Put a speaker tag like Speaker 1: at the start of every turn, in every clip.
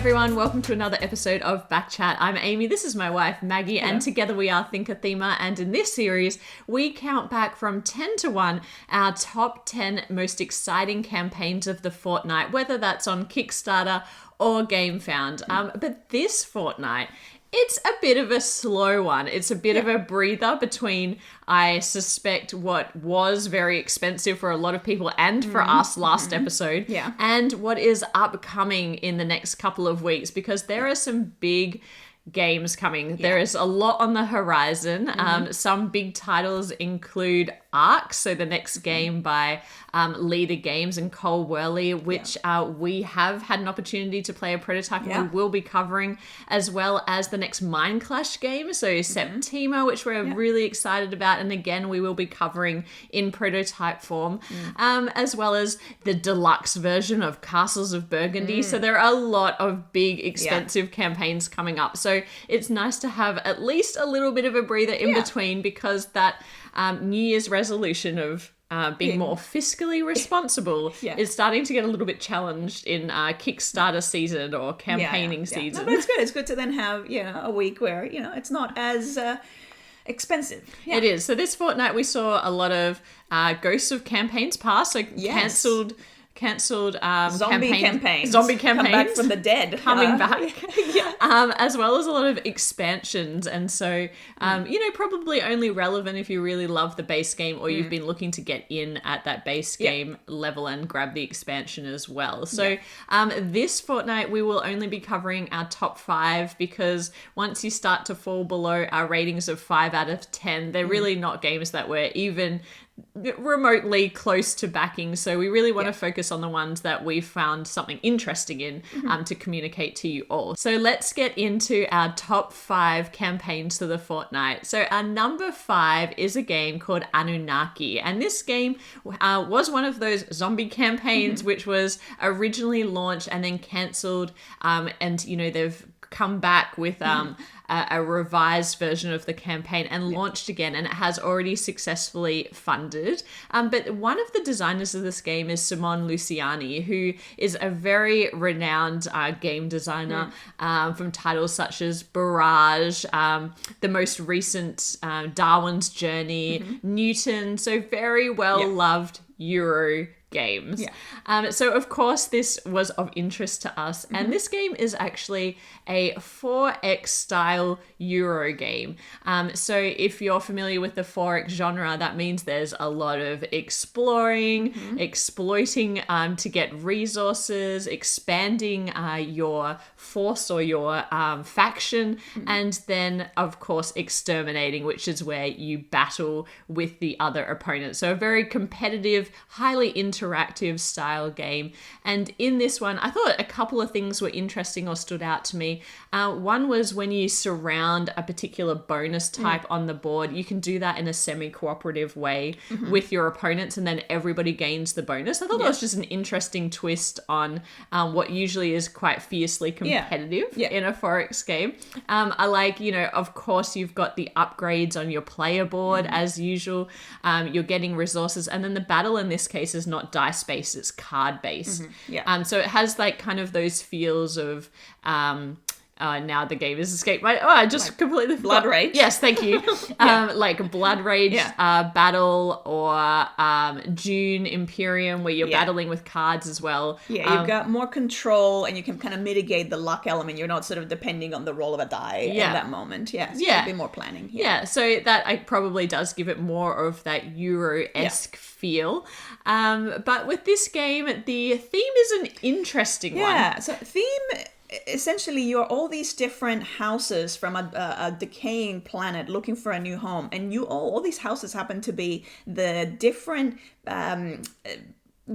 Speaker 1: everyone, welcome to another episode of Backchat. I'm Amy, this is my wife Maggie,
Speaker 2: Hello.
Speaker 1: and together we are Thinker Thema, and in this series we count back from 10 to 1 our top 10 most exciting campaigns of the fortnight, whether that's on Kickstarter or GameFound. But this fortnight, it's a bit of a slow one. It's a bit of a breather between, I suspect, what was very expensive for a lot of people and for us last episode, and what is upcoming in the next couple of weeks, because there are some big games coming. There is a lot on the horizon. Some big titles include Ark, so the next game by Leader Games and Cole Worley, which we have had an opportunity to play a prototype and we will be covering, as well as the next Mind Clash game, so Septima, which we're really excited about, and again we will be covering in prototype form, as well as the deluxe version of Castles of Burgundy. So there are a lot of big expensive campaigns coming up, so it's nice to have at least a little bit of a breather in between, because that New Year's resolution of being more fiscally responsible is starting to get a little bit challenged in Kickstarter season or campaigning season.
Speaker 2: No, but it's good. It's good to then have, a week where, it's not as expensive. Yeah.
Speaker 1: It is. So this fortnight we saw a lot of Ghosts of Campaigns Pass, so cancelled
Speaker 2: zombie campaigns
Speaker 1: come
Speaker 2: back from the dead,
Speaker 1: coming back as well as a lot of expansions, and so probably only relevant if you really love the base game or you've been looking to get in at that base game level and grab the expansion as well. So this fortnight we will only be covering our top 5, because once you start to fall below our ratings of 5 out of 10, they're really not games that we're even remotely close to backing, so we really want to focus on the ones that we've found something interesting in to communicate to you all. So let's get into our top 5 campaigns for the fortnight. So our number 5 is a game called Anunnaki, and this game was one of those zombie campaigns which was originally launched and then cancelled, and they've come back with a revised version of the campaign and launched again, and it has already successfully funded. But one of the designers of this game is Simone Luciani, who is a very renowned game designer from titles such as Barrage, the most recent Darwin's Journey, Newton, so very well loved Euro games. So of course this was of interest to us, and this game is actually a 4X style Euro game. So if you're familiar with the 4X genre, that means there's a lot of exploring, exploiting to get resources, expanding your force or your faction, and then of course exterminating, which is where you battle with the other opponent. So a very competitive, highly interactive style game. And in this one, I thought a couple of things were interesting or stood out to me. One was when you surround a particular bonus type on the board, you can do that in a semi-cooperative way with your opponents, and then everybody gains the bonus. I thought that was just an interesting twist on what usually is quite fiercely competitive in a 4X game. I like, of course you've got the upgrades on your player board as usual. You're getting resources, and then the battle in this case is not dice based, it's card based. So it has like kind of those feels of now the game has escaped my I just completely
Speaker 2: Blood Rage.
Speaker 1: Yes, thank you. Like Blood Rage battle, or Dune Imperium, where you're battling with cards as well.
Speaker 2: You've got more control and you can kind of mitigate the luck element. You're not sort of depending on the roll of a die in that moment. A bit more planning.
Speaker 1: So that probably does give it more of that Euro-esque feel. But with this game, the theme is an interesting one.
Speaker 2: So theme, essentially you're all these different houses from a decaying planet looking for a new home, and all these houses happen to be the different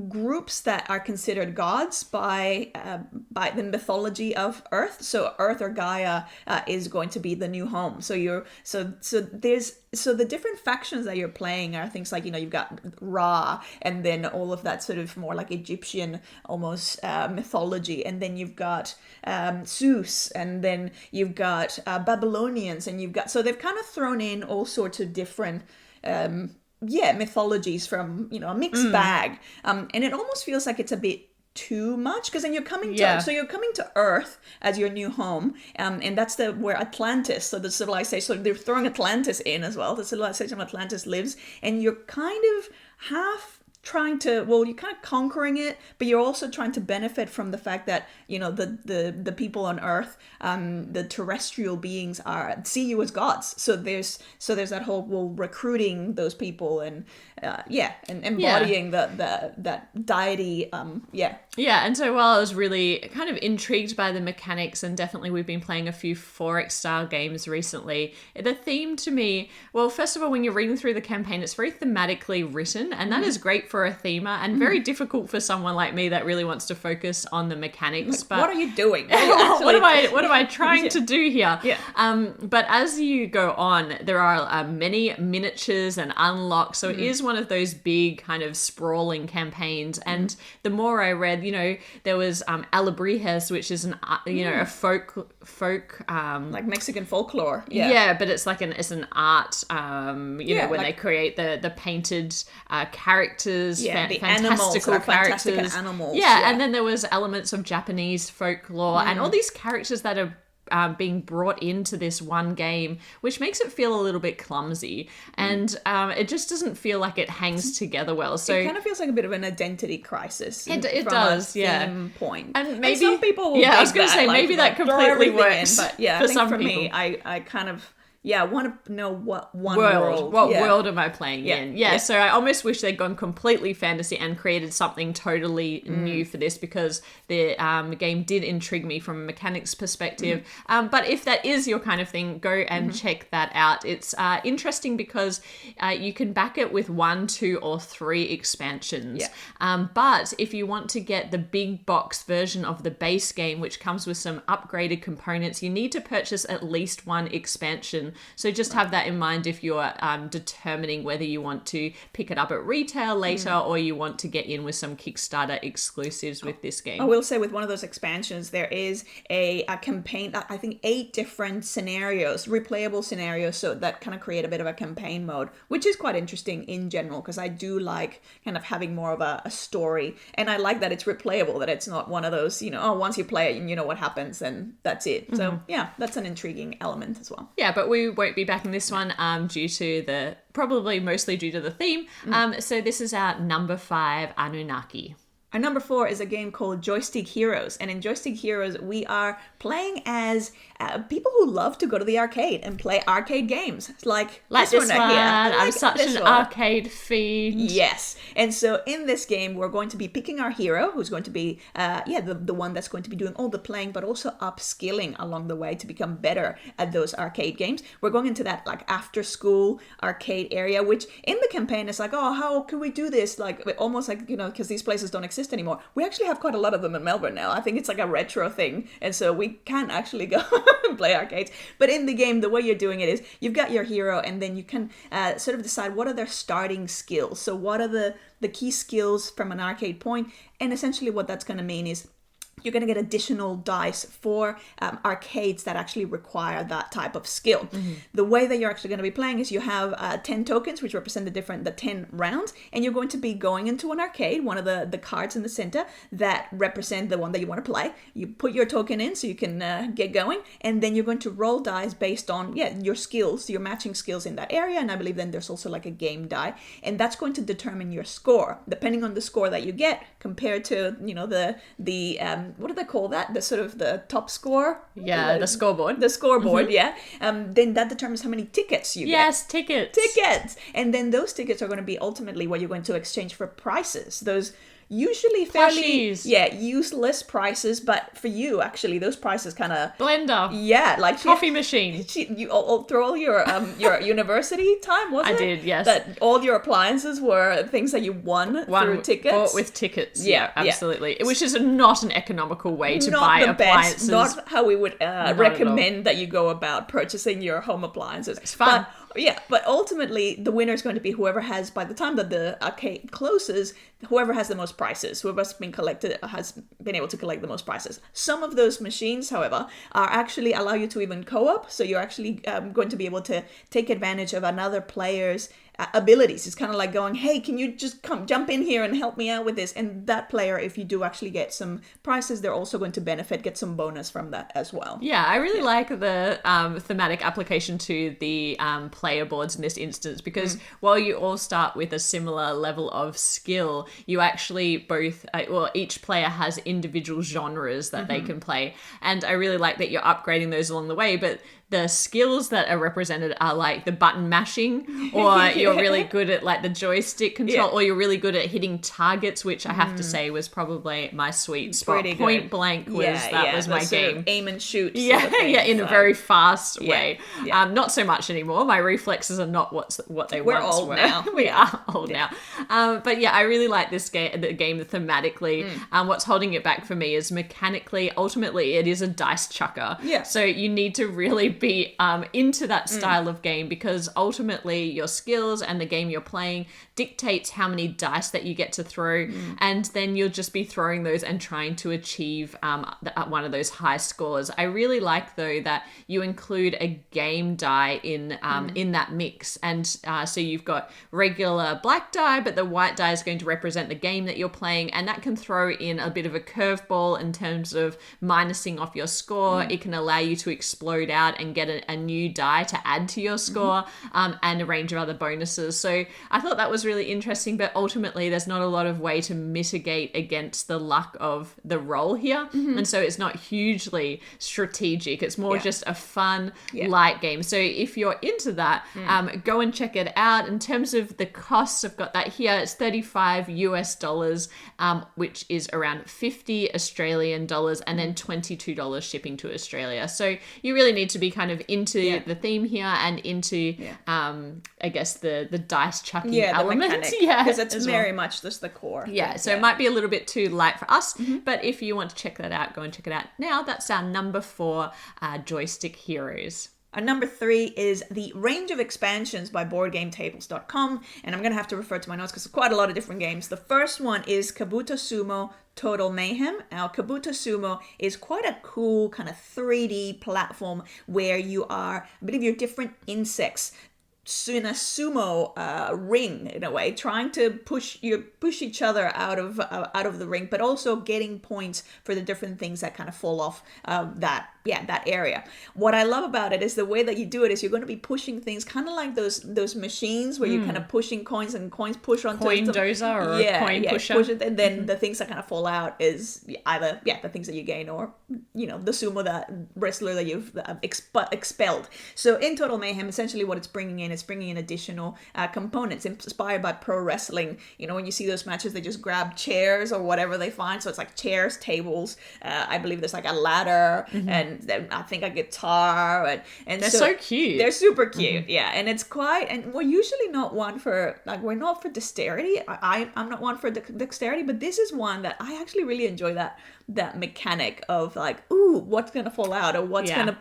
Speaker 2: groups that are considered gods by the mythology of Earth. So Earth, or Gaia, is going to be the new home. So the different factions that you're playing are things like, you've got Ra, and then all of that sort of more like Egyptian almost mythology, and then you've got Zeus, and then you've got Babylonians, and so they've kind of thrown in all sorts of different mythologies from, a mixed bag. And it almost feels like it's a bit too much, because then you're coming to
Speaker 1: Yeah.
Speaker 2: so you're coming to Earth as your new home, and that's where Atlantis, so the civilization, so they're throwing Atlantis in as well. The civilization of Atlantis lives, and you're kind of half trying to, well, you're kind of conquering it, but you're also trying to benefit from the fact that, you know, the people on Earth, the terrestrial beings see you as gods. So there's that whole, well, recruiting those people and and embodying that deity.
Speaker 1: Yeah, and so while I was really kind of intrigued by the mechanics, and definitely we've been playing a few 4X style games recently, the theme to me, well, first of all, when you're reading through the campaign, it's very thematically written, and that is great for a themer, and very difficult for someone like me that really wants to focus on the mechanics. But
Speaker 2: what are you doing?
Speaker 1: what am I trying to do here?
Speaker 2: Yeah.
Speaker 1: But as you go on, there are many miniatures and unlocks, so it is one of those big kind of sprawling campaigns. And the more I read, you know, there was Alebrijes, which is a folk
Speaker 2: Like Mexican folklore.
Speaker 1: yeah, but it's like it's an art, when
Speaker 2: like,
Speaker 1: they create the painted characters,
Speaker 2: the
Speaker 1: fantastical
Speaker 2: animals are
Speaker 1: characters.
Speaker 2: fantastic animals.
Speaker 1: Yeah, and then there was elements of Japanese folklore and all these characters that are being brought into this one game, which makes it feel a little bit clumsy, and it just doesn't feel like it hangs together well. So
Speaker 2: it kind of feels like a bit of an identity crisis.
Speaker 1: It
Speaker 2: from
Speaker 1: does,
Speaker 2: a theme point.
Speaker 1: And maybe
Speaker 2: some people will
Speaker 1: I was
Speaker 2: dig
Speaker 1: going to say
Speaker 2: that,
Speaker 1: maybe
Speaker 2: like,
Speaker 1: that
Speaker 2: throw
Speaker 1: completely
Speaker 2: everything in,
Speaker 1: works.
Speaker 2: but yeah,
Speaker 1: for
Speaker 2: I think
Speaker 1: some
Speaker 2: for
Speaker 1: people.
Speaker 2: me, I kind of want to know what
Speaker 1: What world am I playing
Speaker 2: Yeah.
Speaker 1: in?
Speaker 2: Yeah.
Speaker 1: So I almost wish they'd gone completely fantasy and created something totally new for this, because the game did intrigue me from a mechanics perspective. But if that is your kind of thing, go and check that out. It's interesting because you can back it with 1, 2, or 3 expansions. But if you want to get the big box version of the base game, which comes with some upgraded components, you need to purchase at least 1 expansion. So just have that in mind if you're determining whether you want to pick it up at retail later or you want to get in with some Kickstarter exclusives with this game.
Speaker 2: I will say with one of those expansions, there is a campaign, I think 8 different scenarios, replayable scenarios, so that kind of create a bit of a campaign mode, which is quite interesting in general, because I do like kind of having more of a story, and I like that it's replayable, that it's not one of those, once you play it and you know what happens and that's it. So yeah, that's an intriguing element as well.
Speaker 1: Yeah, but we won't be backing this one due to mostly due to the theme. So this is our number 5, Anunnaki.
Speaker 2: Our number 4 is a game called Joystick Heroes. And in Joystick Heroes, we are playing as people who love to go to the arcade and play arcade games. Like
Speaker 1: this one
Speaker 2: here.
Speaker 1: I'm such an arcade fiend.
Speaker 2: Yes. And so in this game, we're going to be picking our hero, who's going to be, the one that's going to be doing all the playing, but also upskilling along the way to become better at those arcade games. We're going into that like after school arcade area, which in the campaign is like, oh, how can we do this? Like almost like, because these places don't exist anymore. We actually have quite a lot of them in Melbourne now. I think it's like a retro thing. And so we can actually go and play arcades. But in the game, the way you're doing it is you've got your hero, and then you can sort of decide what are their starting skills. So what are the key skills from an arcade point? And essentially what that's going to mean is you're going to get additional dice for arcades that actually require that type of skill. The way that you're actually going to be playing is you have 10 tokens, which represent the 10 rounds, and you're going to be going into an arcade, one of the cards in the center that represent the one that you want to play. You put your token in so you can get going, and then you're going to roll dice based on your skills, your matching skills in that area, and I believe then there's also like a game die, and that's going to determine your score. Depending on the score that you get compared to, the what do they call that? The sort of the top score?
Speaker 1: Yeah, the scoreboard.
Speaker 2: The scoreboard, then that determines how many tickets you get.
Speaker 1: Yes, tickets.
Speaker 2: Tickets! And then those tickets are going to be ultimately what you're going to exchange for prizes. Those usually fairly useless prices, but for you actually those prices kind of
Speaker 1: blender,
Speaker 2: like
Speaker 1: coffee machine.
Speaker 2: You through all your university time, was it?
Speaker 1: I did, yes.
Speaker 2: That all your appliances were things that you won through tickets.
Speaker 1: Bought with tickets.
Speaker 2: Yeah,
Speaker 1: absolutely. Which is not an economical way to buy appliances.
Speaker 2: Not how we would recommend that you go about purchasing your home appliances.
Speaker 1: It's fun.
Speaker 2: But ultimately, the winner is going to be whoever has, by the time that the arcade closes, whoever has the most prizes, whoever's been able to collect the most prizes. Some of those machines, however, are actually allow you to even co-op, so you're actually going to be able to take advantage of another player's abilities. It's kind of like going, hey, can you just jump in here and help me out with this? And that player, if you do actually get some prizes, they're also going to get some bonus from that as well.
Speaker 1: Yeah, I really like the thematic application to the player boards in this instance, because while you all start with a similar level of skill, you actually both, each player has individual genres that they can play. And I really like that you're upgrading those along the way, but the skills that are represented are like the button mashing, or you're really good at like the joystick control, or you're really good at hitting targets, which I have to say was probably my sweet spot.
Speaker 2: Pretty
Speaker 1: Point
Speaker 2: good.
Speaker 1: Blank was my game.
Speaker 2: Aim and shoot.
Speaker 1: In a very fast way.
Speaker 2: Yeah.
Speaker 1: Not so much anymore. My reflexes are not what they
Speaker 2: We're
Speaker 1: once
Speaker 2: old
Speaker 1: were.
Speaker 2: now.
Speaker 1: We are old now. But yeah, I really like this game. The game thematically. What's holding it back for me is mechanically. Ultimately, it is a dice chucker.
Speaker 2: Yeah.
Speaker 1: So you need to really be into that style of game, because ultimately your skills and the game you're playing dictates how many dice that you get to throw, and then you'll just be throwing those and trying to achieve one of those high scores. I really like though that you include a game die in that mix, and so you've got regular black die, but the white die is going to represent the game that you're playing, and that can throw in a bit of a curveball in terms of minusing off your score. It can allow you to explode out and get a new die to add to your score, and a range of other bonuses. So I thought that was really interesting, but ultimately there's not a lot of way to mitigate against the luck of the roll here, and so it's not hugely strategic. It's more just a fun light game. So if you're into that, go and check it out. In terms of the costs, I've got that here. It's $35 US, which is around 50 Australian dollars, and then $22 shipping to Australia. So you really need to be kind of into the theme here and into I guess the dice chucking element.
Speaker 2: Because it's very much just the core.
Speaker 1: So it might be a little bit too light for us, but if you want to check that out, go and check it out now. That's our number 4 Joystick Heroes.
Speaker 2: Our number 3 is the range of expansions by BoardGameTables.com, and I'm going to have to refer to my notes because there's quite a lot of different games. The first one is Kabuto Sumo Total Mayhem. Now, Kabuto Sumo is quite a cool kind of 3D platform where you are, I believe you're different insects in a sumo ring, in a way, trying to push each other out of the ring, but also getting points for the different things that kind of fall off that area. What I love about it is the way that you do it is you're going to be pushing things kind of like those machines where you're kind of pushing coins and coins push onto
Speaker 1: coin dozer or a coin pusher.
Speaker 2: Push it, and then the things that kind of fall out is either the things that you gain, or the sumo, that wrestler that you've expelled. So in Total Mayhem, essentially what it's bringing in, it's bringing in additional components inspired by pro wrestling. When you see those matches, they just grab chairs or whatever they find. So it's like chairs, tables. I believe there's like a ladder, and then I think a guitar, and
Speaker 1: they're so cute.
Speaker 2: They're super cute, and it's quite. And we're usually not one for we're not for dexterity. I'm not one for dexterity, but this is one that I actually really enjoy that mechanic of like, ooh, what's gonna fall out, or what's gonna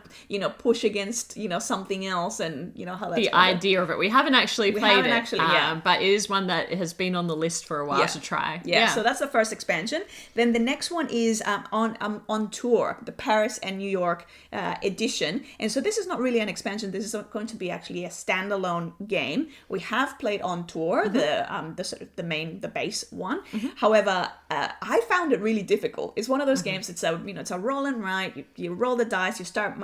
Speaker 2: push against something else, and how that's
Speaker 1: the idea of it. We haven't actually played
Speaker 2: it,
Speaker 1: but it is one that has been on the list for a while to try.
Speaker 2: So that's the first expansion. Then the next one is on tour, the Paris and New York edition, and so this is not really an expansion. This is going to be actually a standalone game. We have played on tour, the sort of the base one. However, I found it really difficult. It's one of those games. It's a roll and write. You roll the dice. You start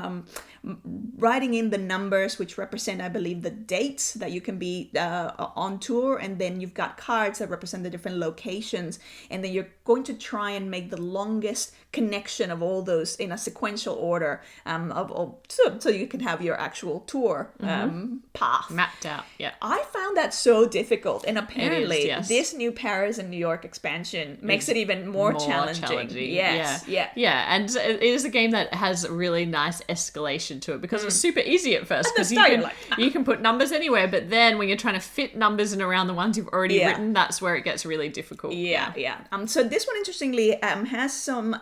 Speaker 2: writing in the numbers, which represent, I believe, the dates that you can be on tour, and then you've got cards that represent the different locations, and then you're going to try and make the longest connection of all those in a sequential order, so you can have your actual tour path
Speaker 1: mapped out.
Speaker 2: I found that so difficult, and apparently
Speaker 1: it is,
Speaker 2: this new Paris and New York expansion makes it even more challenging. Yes.
Speaker 1: And it is a game that has a really nice escalation to it, because it's super easy at first, because you can put numbers anywhere, but then when you're trying to fit numbers in around the ones you've already written, that's where it gets really difficult.
Speaker 2: So this one, interestingly, has some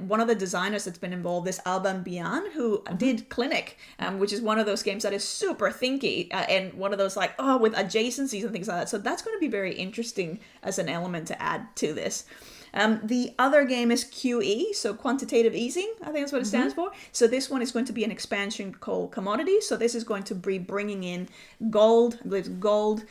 Speaker 2: one of the designers that's been involved is Alban Bian, who did Clinic, which is one of those games that is super thinky, and one of those with adjacencies and things like that. So that's going to be very interesting as an element to add to this. The other game is QE, so quantitative easing, I think that's what it stands for. So this one is going to be an expansion called Commodities. So this is going to be bringing in gold, I believe it's gold,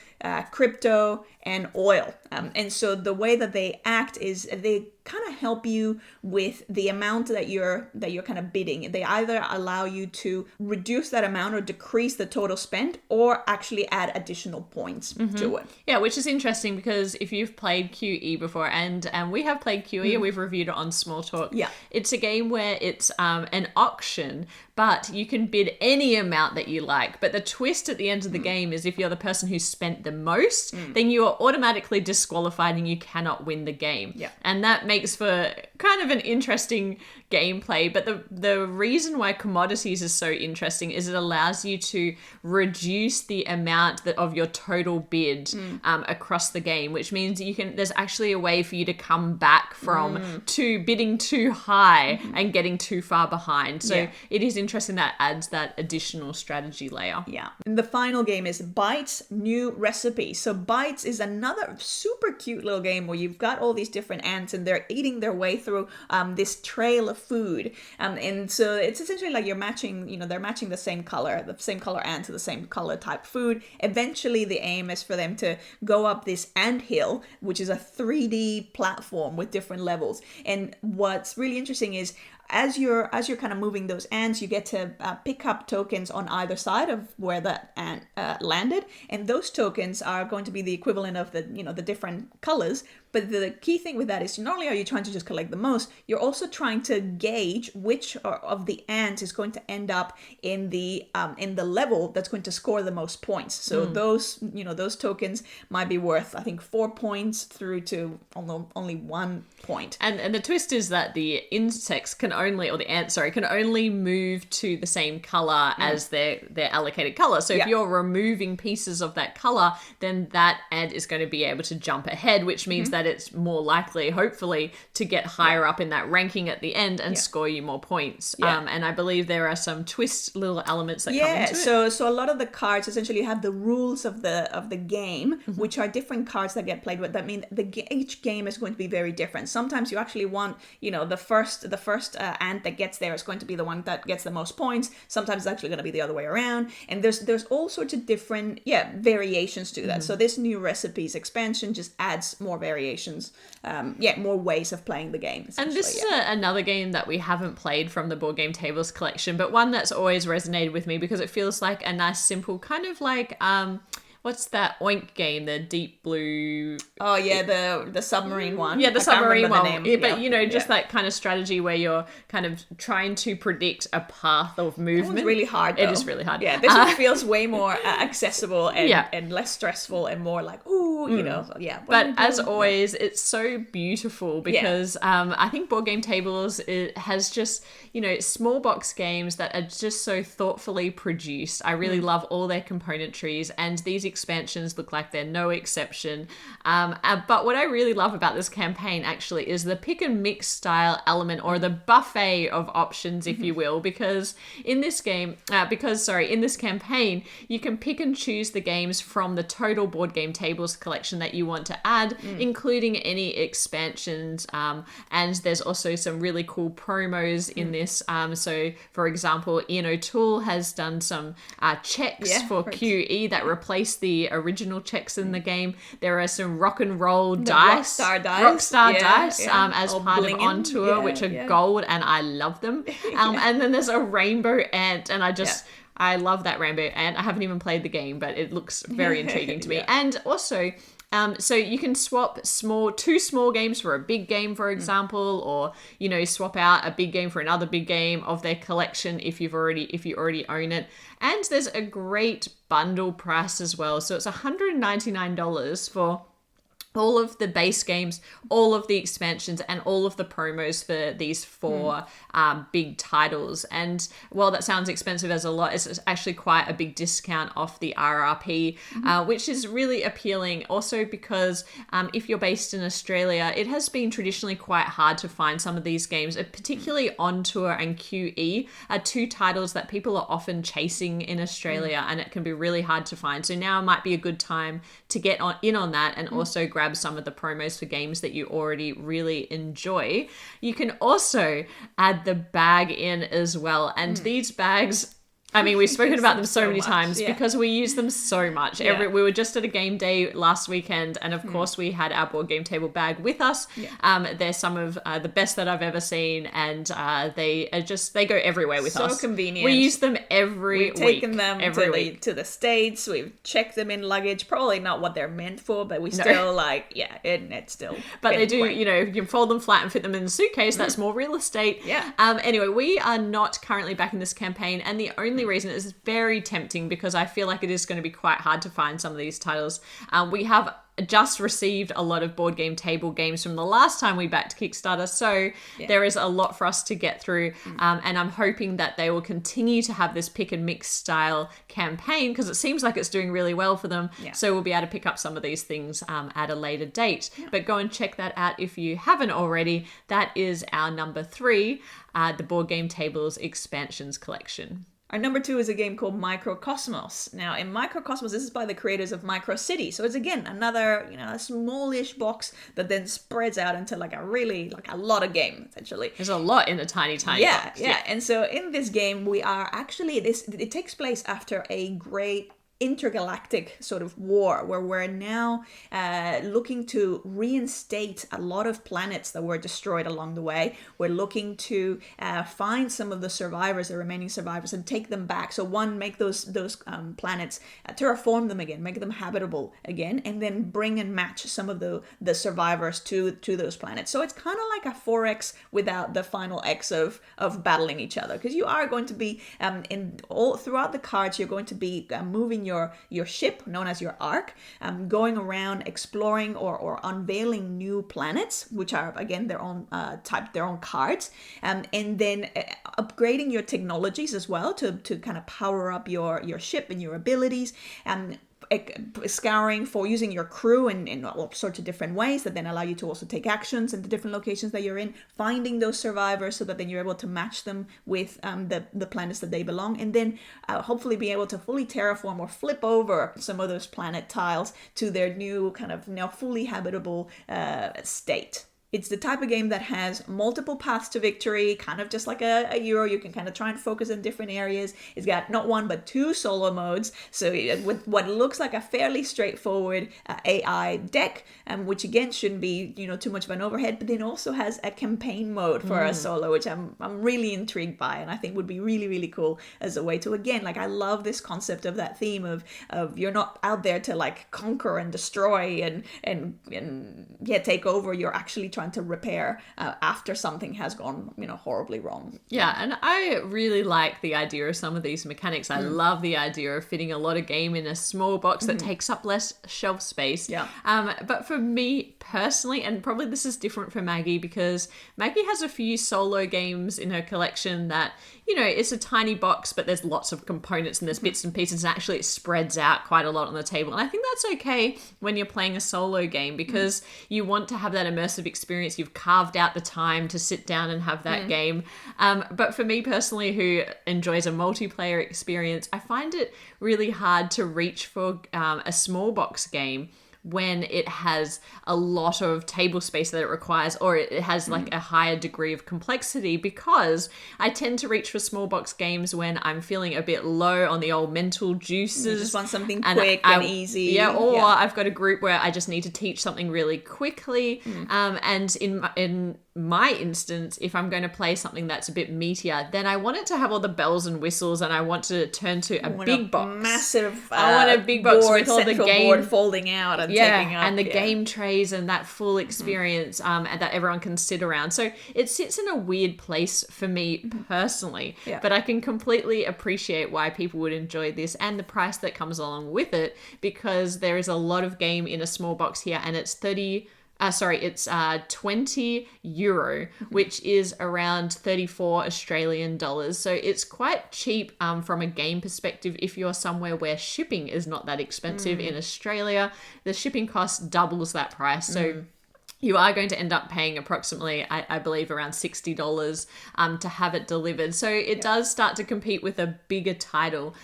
Speaker 2: crypto, and oil. And so the way that they act is they kind of help you with the amount that you're kind of bidding. They either allow you to reduce that amount or decrease the total spent, or actually add additional points to it.
Speaker 1: Yeah, which is interesting because if you've played QE before, and we have played QE and we've reviewed it on Small Talk, it's a game where it's an auction, but you can bid any amount that you like. But the twist at the end of the game is if you're the person who spent the most, then you are automatically disqualified and you cannot win the game.
Speaker 2: Yeah.
Speaker 1: And that makes for kind of an interesting gameplay. But the reason why Commodities is so interesting is it allows you to reduce the amount of your total bid across the game, which means there's actually a way for you to come back from to bidding too high and getting too far behind. So it is interesting that adds that additional strategy layer.
Speaker 2: Yeah. And the final game is Bytes New Recipe. So Bytes is another super cute little game where you've got all these different ants and they're eating their way through this trail of food. And so it's essentially like you're matching, they're matching the same color ant to the same color type food. Eventually the aim is for them to go up this ant hill, which is a 3D platform with different levels. And what's really interesting is as you're kind of moving those ants, you get to pick up tokens on either side of where that ant landed, and those tokens are going to be the equivalent of the the different colors. But the key thing with that is not only are you trying to just collect the most, you're also trying to gauge which of the ants is going to end up in the level that's going to score the most points. So those tokens might be worth, I think, 4 points through to only 1 point.
Speaker 1: And the twist is that the insects can only move to the same color as their allocated color. So if you're removing pieces of that color, then that ant is going to be able to jump ahead, which means that it's more likely, hopefully, to get higher up in that ranking at the end and score you more points. And I believe there are some twist little elements that come into it.
Speaker 2: So a lot of the cards essentially have the rules of the game, which are different cards that get played with. That means each game is going to be very different. Sometimes you actually want, the first ant that gets there is going to be the one that gets the most points. Sometimes it's actually going to be the other way around. And there's all sorts of different variations to that. So this New Recipes expansion just adds more variations, more ways of playing the game.
Speaker 1: And this is another game that we haven't played from the Board Game Tables collection, but one that's always resonated with me because it feels like a nice, simple kind of like what's that Oink game, the Deep Blue?
Speaker 2: Oh yeah, the submarine one.
Speaker 1: Yeah, the submarine one. Yeah, but just that kind of strategy where you're kind of trying to predict a path of movement.
Speaker 2: It's really hard, though.
Speaker 1: It is really hard.
Speaker 2: Yeah, this one feels way more accessible and less stressful and more like,
Speaker 1: But as always, it's so beautiful because I think Board Game Tables, it has just, small box games that are just so thoughtfully produced. I really love all their componentries, and these expansions look like they're no exception. But what I really love about this campaign actually is the pick and mix style element, or the buffet of options, if you will, because in this campaign, you can pick and choose the games from the total Board Game Tables collection that you want to add, including any expansions. And there's also some really cool promos in this. So for example, Ian O'Toole has done some checks for QE that replace the original checks in the game. There are some rock and roll dice, Rockstar dice, as
Speaker 2: all
Speaker 1: part of
Speaker 2: blinging.
Speaker 1: On Tour, which are gold, and I love them. And then there's a rainbow ant, and I love that rainbow ant. I haven't even played the game, but it looks very intriguing to me. And also, so you can swap two small games for a big game, for example, or swap out a big game for another big game of their collection if you already own it. And there's a great bundle price as well. So it's $199 for all of the base games, all of the expansions, and all of the promos for these four big titles. And while that sounds expensive as a lot, it's actually quite a big discount off the RRP, which is really appealing. Also because if you're based in Australia, it has been traditionally quite hard to find some of these games, particularly On Tour and QE are two titles that people are often chasing in Australia, and it can be really hard to find. So now might be a good time to get in on that and also grab grab some of the promos for games that you already really enjoy. You can also add the bag in as well. And these bags, I mean, we've spoken about them so many times because we use them so much. We were just at a game day last weekend, and of course we had our board game table bag with us. They're some of the best that I've ever seen, and they go everywhere with us.
Speaker 2: So convenient.
Speaker 1: We use them every week.
Speaker 2: We've taken them to the States. We've checked them in luggage. Probably not what they're meant for, but we still it's still.
Speaker 1: But they do, you can fold them flat and fit them in the suitcase. That's more real estate. Anyway, we are not currently back in this campaign, and the only reason is very tempting because I feel like it is going to be quite hard to find some of these titles. We have just received a lot of board game table games from the last time we backed Kickstarter, so there is a lot for us to get through, and I'm hoping that they will continue to have this pick and mix style campaign because it seems like it's doing really well for them. So we'll be able to pick up some of these things at a later date. But go and check that out if you haven't already. That is our number 3, the Board Game Tables Expansions Collection.
Speaker 2: Our number 2 is a game called Microcosmos. Now, in Microcosmos, this is by the creators of Micro City. So it's, again, another, a smallish box that then spreads out into a lot of game, essentially.
Speaker 1: There's a lot in a tiny box.
Speaker 2: Yeah. And so in this game, we are actually, it takes place after a great intergalactic sort of war where we're now looking to reinstate a lot of planets that were destroyed along the way. We're looking to find some of the survivors, the remaining survivors, and take them back. So make those planets, terraform them again, make them habitable again, and then bring and match some of the survivors to those planets. So it's kind of like a 4X without the final X of battling each other, because you are going to be throughout the cards, you're going to be moving your ship, known as your ark, going around exploring or unveiling new planets, which are, again, their own their own cards, and then upgrading your technologies as well to kind of power up your ship and your abilities, and scouring for using your crew in all sorts of different ways that then allow you to also take actions in the different locations that you're in, finding those survivors so that then you're able to match them with the planets that they belong, and then hopefully be able to fully terraform or flip over some of those planet tiles to their new kind of now fully habitable state. It's the type of game that has multiple paths to victory, kind of just like a Euro. You can kind of try and focus in different areas. It's got not 1 but 2 solo modes. So with what looks like a fairly straightforward AI deck, which again shouldn't be too much of an overhead, but then also has a campaign mode for a solo, which I'm really intrigued by, and I think would be really, really cool as a way to, again, I love this concept of that theme of you're not out there to conquer and destroy and take over. You're actually trying to repair after something has gone horribly wrong.
Speaker 1: Yeah, and I really like the idea of some of these mechanics. I love the idea of fitting a lot of game in a small box that takes up less shelf space. But for me personally, and probably this is different for Maggie, because Maggie has a few solo games in her collection that it's a tiny box, but there's lots of components and there's bits and pieces, and actually it spreads out quite a lot on the table. And I think that's okay when you're playing a solo game, because you want to have that immersive experience. You've carved out the time to sit down and have that game. But for me personally, who enjoys a multiplayer experience, I find it really hard to reach for a small box game when it has a lot of table space that it requires, or it has a higher degree of complexity, because I tend to reach for small box games when I'm feeling a bit low on the old mental juices.
Speaker 2: You just want something quick and easy.
Speaker 1: Or I've got a group where I just need to teach something really quickly. And in my instance, if I'm going to play something that's a bit meatier, then I want it to have all the bells and whistles, and I want to turn to a big box.
Speaker 2: Massive
Speaker 1: I want a big box with all the game
Speaker 2: board folding out and taking up.
Speaker 1: And the game trays and that full experience and that everyone can sit around. So it sits in a weird place for me personally, but I can completely appreciate why people would enjoy this and the price that comes along with it, because there is a lot of game in a small box here, and it's 20 euro, which is around 34 Australian dollars. So it's quite cheap from a game perspective if you're somewhere where shipping is not that expensive. In Australia, the shipping cost doubles that price. So you are going to end up paying approximately, I believe, around $60 to have it delivered. So it does start to compete with a bigger title,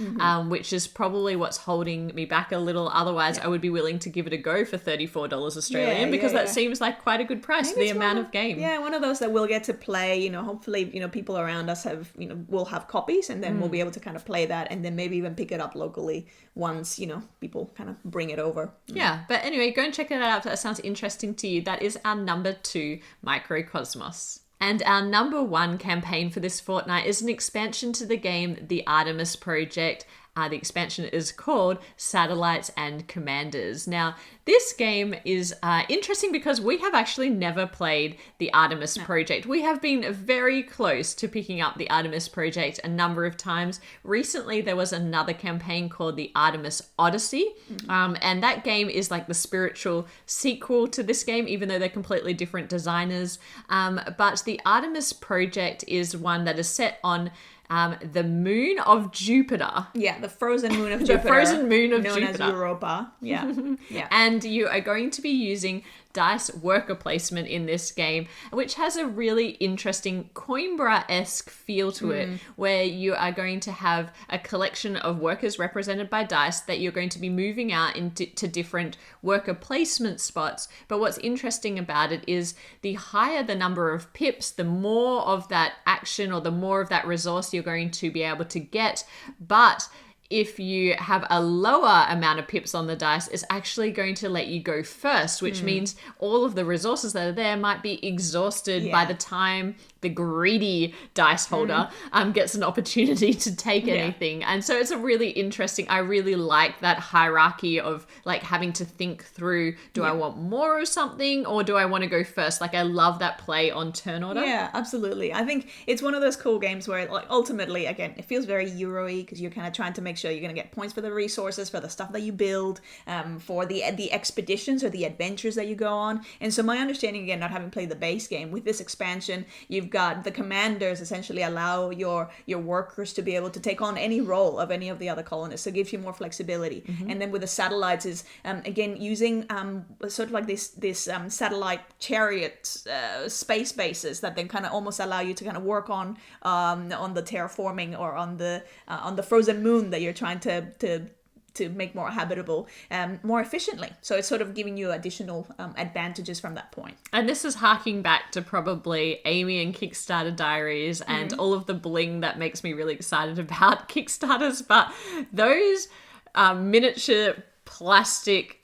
Speaker 1: which is probably what's holding me back a little. Otherwise, I would be willing to give it a go for $34 Australian because that seems like quite a good price for the amount of game.
Speaker 2: Yeah, one of those that we'll get to play. You know, hopefully, you know, people around us have, you know, will have copies, and then we'll be able to kind of play that, and then maybe even pick it up locally once, you know, people kind of bring it over.
Speaker 1: Yeah, but anyway, go and check it out if that sounds interesting to you. That is our number 2 Microcosmos. And our number 1 campaign for this fortnight is an expansion to the game, The Artemis Project. The expansion is called Satellites and Commanders. Now, this game is interesting because we have actually never played the Artemis Project. We have been very close to picking up the Artemis Project a number of times. Recently, there was another campaign called the Artemis Odyssey, and that game is like the spiritual sequel to this game, even though they're completely different designers. But the Artemis Project is one that is set on the moon of Jupiter.
Speaker 2: Yeah, the frozen moon of Jupiter.
Speaker 1: The frozen moon of
Speaker 2: known
Speaker 1: Jupiter.
Speaker 2: as Europa. Yeah. Yeah.
Speaker 1: And you are going to be using dice worker placement in this game, which has a really interesting Coimbra-esque feel to it, where you are going to have a collection of workers represented by dice that you're going to be moving out into different worker placement spots. But what's interesting about it is the higher the number of pips, the more of that action or the more of that resource you're going to be able to get. But if you have a lower amount of pips on the dice, it's actually going to let you go first, which means all of the resources that are there might be exhausted by the time the greedy dice holder gets an opportunity to take anything. And so it's a really interesting, I really like that hierarchy of like having to think through, do I want more of something or do I want to go first? Like I love that play on turn order.
Speaker 2: Yeah, absolutely. I think it's one of those cool games where like ultimately, again, it feels very Euro-y because you're kind of trying to make sure you're going to get points for the resources, for the stuff that you build, for the expeditions or the adventures that you go on. And so my understanding, again, not having played the base game, with this expansion, you've got the commanders essentially allow your workers to be able to take on any role of any of the other colonists. So it gives you more flexibility. And then with the satellites is, again, using sort of like this satellite chariot space bases that then kind of almost allow you to kind of work on the terraforming or on the frozen moon that you're trying to make more habitable more efficiently. So it's sort of giving you additional advantages from that point.
Speaker 1: And this is harking back to probably Amy and Kickstarter Diaries and all of the bling that makes me really excited about Kickstarters. But those miniature plastic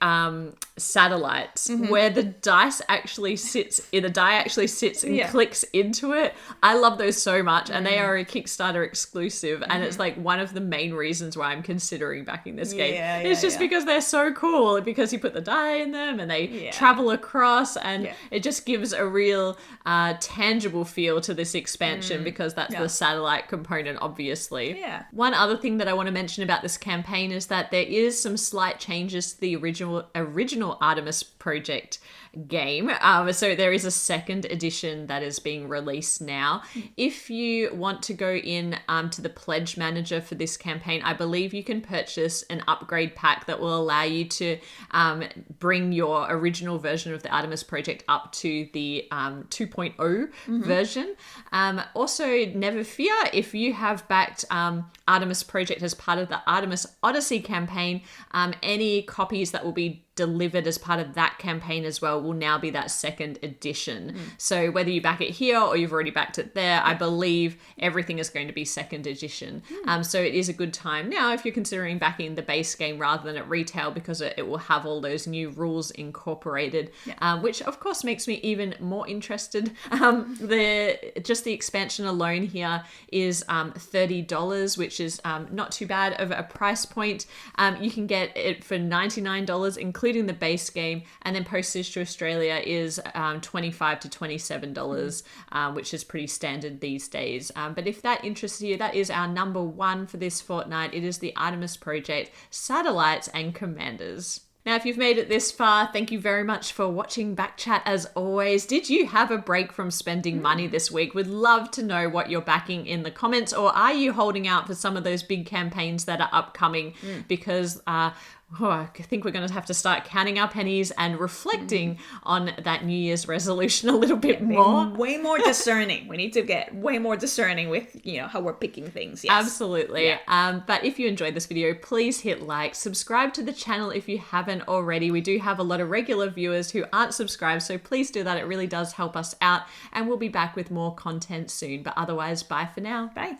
Speaker 1: satellites where the die actually sits and clicks into it. I love those so much, and they are a Kickstarter exclusive, and it's like one of the main reasons why I'm considering backing this game. It's just because they're so cool, because you put the die in them and they travel across, and it just gives a real tangible feel to this expansion because that's the satellite component, obviously. One other thing that I want to mention about this campaign is that there is some slight changes to the original Artemis Project game. So there is a second edition that is being released now. If you want to go in to the pledge manager for this campaign, I believe you can purchase an upgrade pack that will allow you to bring your original version of the Artemis Project up to the 2.0 version. Also, never fear, if you have backed Artemis Project as part of the Artemis Odyssey campaign, any copies that will be delivered as part of that campaign as well will now be that second edition. So whether you back it here or you've already backed it there, I believe everything is going to be second edition. So it is a good time now if you're considering backing the base game rather than at retail, because it will have all those new rules incorporated, which of course makes me even more interested. The expansion alone here is $30, which is not too bad of a price point. You can get it for $99, including the base game, and then postage to Australia is $25 to $27, which is pretty standard these days. But if that interests you, that is our number 1 for this fortnight. It is the Artemis Project, Satellites and Commanders. Now, if you've made it this far, thank you very much for watching Backchat as always. Did you have a break from spending money this week? Would love to know what you're backing in the comments, or are you holding out for some of those big campaigns that are upcoming? Because Oh, I think we're going to have to start counting our pennies and reflecting on that New Year's resolution a little bit more.
Speaker 2: Way more discerning. We need to get way more discerning with, how we're picking things. Yes.
Speaker 1: Absolutely.
Speaker 2: Yeah.
Speaker 1: But if you enjoyed this video, please hit like, subscribe to the channel if you haven't already. We do have a lot of regular viewers who aren't subscribed, so please do that. It really does help us out, and we'll be back with more content soon. But otherwise, bye for now.
Speaker 2: Bye.